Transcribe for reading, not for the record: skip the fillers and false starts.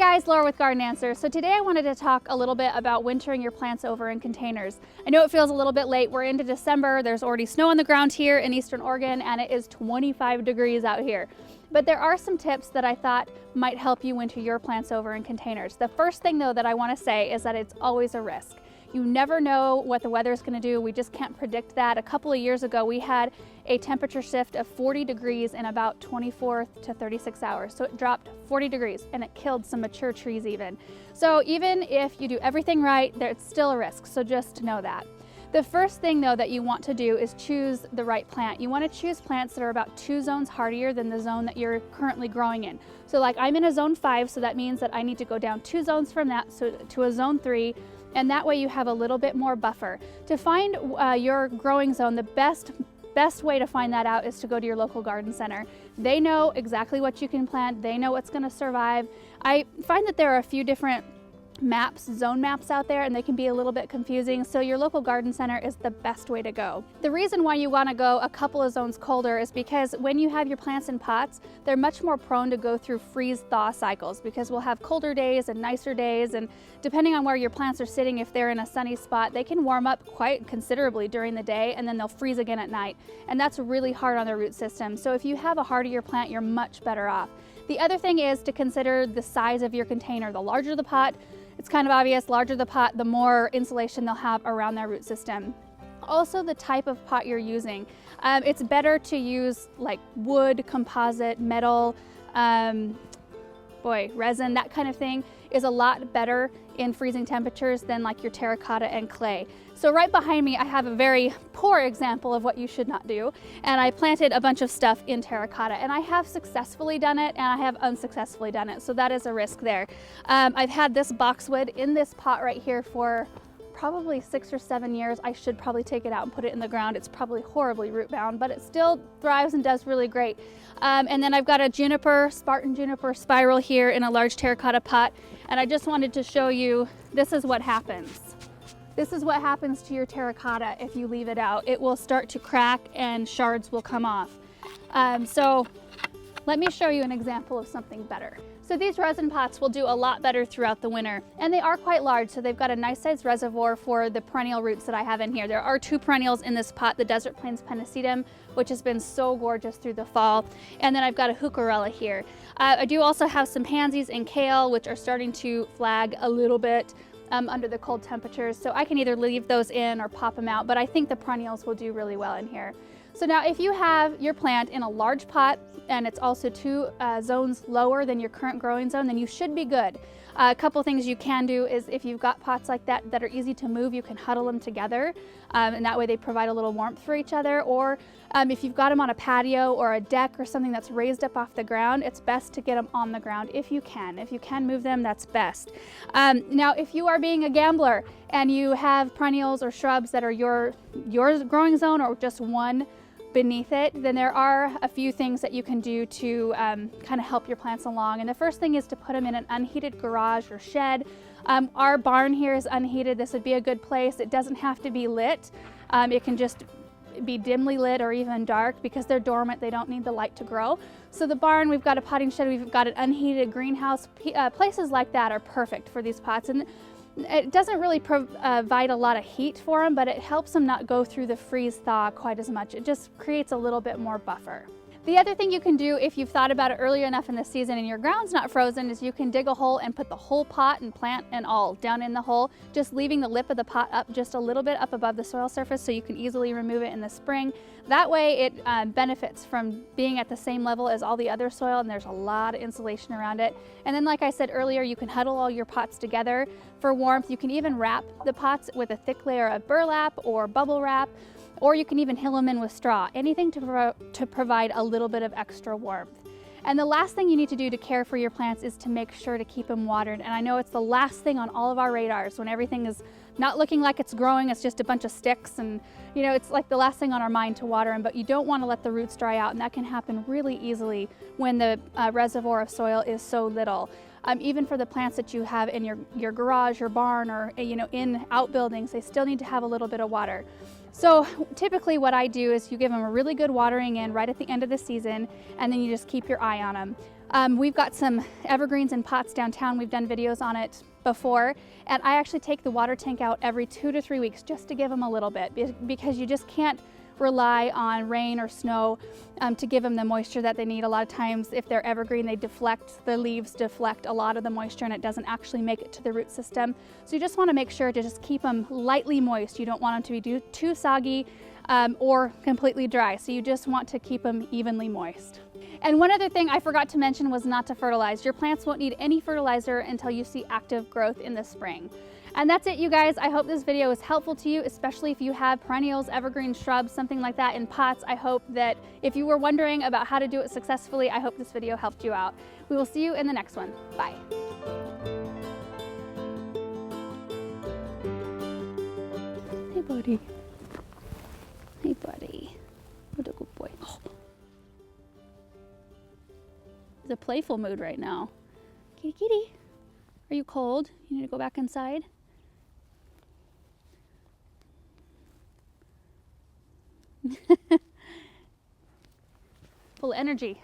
guys, Laura with Garden Answer. So today I wanted to talk a little bit about wintering your plants over in containers. I know it feels a little bit late. We're into December. There's already snow on the ground here in Eastern Oregon and it is 25 degrees out here. But there are some tips that I thought might help you winter your plants over in containers. The first thing though that I want to say is that it's always a risk. You never know what the weather is going to do. We just can't predict that. A couple of years ago, we had a temperature shift of 40 degrees in about 24 to 36 hours. So it dropped 40 degrees and it killed some mature trees even. So even if you do everything right, there's still a risk. So just know that. The first thing though that you want to do is choose the right plant. You want to choose plants that are about 2 zones hardier than the zone that you're currently growing in. So like I'm in a zone 5, so that means that I need to go down 2 zones from that, so to a zone 3. And that way you have a little bit more buffer. To find your growing zone, the best way to find that out is to go to your local garden center. They know exactly what you can plant. They know what's going to survive. I find that there are a few different zone maps out there, and they can be a little bit confusing. So your local garden center is the best way to go. The reason why you want to go a couple of zones colder is because when you have your plants in pots, they're much more prone to go through freeze-thaw cycles, because we'll have colder days and nicer days, and depending on where your plants are sitting, if they're in a sunny spot, they can warm up quite considerably during the day and then they'll freeze again at night, and that's really hard on their root system. So if you have a hardier plant, you're much better off. The other thing is to consider the size of your container. The larger the pot, it's kind of obvious, larger the pot, the more insulation they'll have around their root system. Also the type of pot you're using. It's better to use like wood, composite, metal, resin, that kind of thing is a lot better in freezing temperatures than like your terracotta and clay. So right behind me I have a very poor example of what you should not do, and I planted a bunch of stuff in terracotta, and I have successfully done it and I have unsuccessfully done it, so that is a risk there. I've had this boxwood in this pot right here for probably 6 or 7 years. I should probably take it out and put it in the ground. It's probably horribly root bound, but it still thrives and does really great. And then I've got a Spartan juniper spiral here in a large terracotta pot, and I just wanted to show you, this is what happens. This is what happens to your terracotta if you leave it out. It will start to crack and shards will come off. So let me show you an example of something better. So these resin pots will do a lot better throughout the winter, and they are quite large, so they've got a nice sized reservoir for the perennial roots that I have in here. There are 2 perennials in this pot, the Desert Plains Pennisetum, which has been so gorgeous through the fall, and then I've got a heucherella here. I do also have some pansies and kale, which are starting to flag a little bit under the cold temperatures, so I can either leave those in or pop them out, but I think the perennials will do really well in here. So now if you have your plant in a large pot and it's also 2 zones lower than your current growing zone, then you should be good. A couple things you can do is, if you've got pots like that that are easy to move, you can huddle them together, and that way they provide a little warmth for each other. Or if you've got them on a patio or a deck or something that's raised up off the ground, it's best to get them on the ground if you can. If you can move them, that's best. Now if you are being a gambler and you have perennials or shrubs that are your growing zone or just one beneath it, then there are a few things that you can do to kind of help your plants along. And the first thing is to put them in an unheated garage or shed. Our barn here is unheated. This would be a good place. It doesn't have to be lit. It can just be dimly lit or even dark, because they're dormant. They don't need the light to grow. So the barn, we've got a potting shed, we've got an unheated greenhouse. Places like that are perfect for these pots. And it doesn't really provide a lot of heat for them, but it helps them not go through the freeze-thaw quite as much. It just creates a little bit more buffer. The other thing you can do, if you've thought about it earlier enough in the season and your ground's not frozen, is you can dig a hole and put the whole pot and plant and all down in the hole, just leaving the lip of the pot up just a little bit up above the soil surface so you can easily remove it in the spring. That way it benefits from being at the same level as all the other soil, and there's a lot of insulation around it. And then, like I said earlier, you can huddle all your pots together for warmth. You can even wrap the pots with a thick layer of burlap or bubble wrap, or you can even hill them in with straw, anything to provide a little bit of extra warmth. And the last thing you need to do to care for your plants is to make sure to keep them watered. And I know it's the last thing on all of our radars when everything is not looking like it's growing, it's just a bunch of sticks, and you know, it's like the last thing on our mind to water them, but you don't want to let the roots dry out, and that can happen really easily when the reservoir of soil is so little. Even for the plants that you have in your garage, your barn, or in outbuildings, they still need to have a little bit of water. So typically what I do is you give them a really good watering in right at the end of the season, and then you just keep your eye on them. We've got some evergreens in pots downtown. We've done videos on it before, and I actually take the water tank out every 2 to 3 weeks just to give them a little bit, because you just can't rely on rain or snow to give them the moisture that they need. A lot of times if they're evergreen, the leaves deflect a lot of the moisture and it doesn't actually make it to the root system. So you just want to make sure to just keep them lightly moist. You don't want them to be too soggy or completely dry. So you just want to keep them evenly moist. And one other thing I forgot to mention was not to fertilize. Your plants won't need any fertilizer until you see active growth in the spring. And that's it, you guys. I hope this video is helpful to you, especially if you have perennials, evergreen shrubs, something like that in pots. I hope that if you were wondering about how to do it successfully, I hope this video helped you out. We will see you in the next one. Bye. Hey, buddy. Hey, buddy. What a good boy. Oh. He's a playful mood right now. Kitty, kitty. Are you cold? You need to go back inside? Full of energy.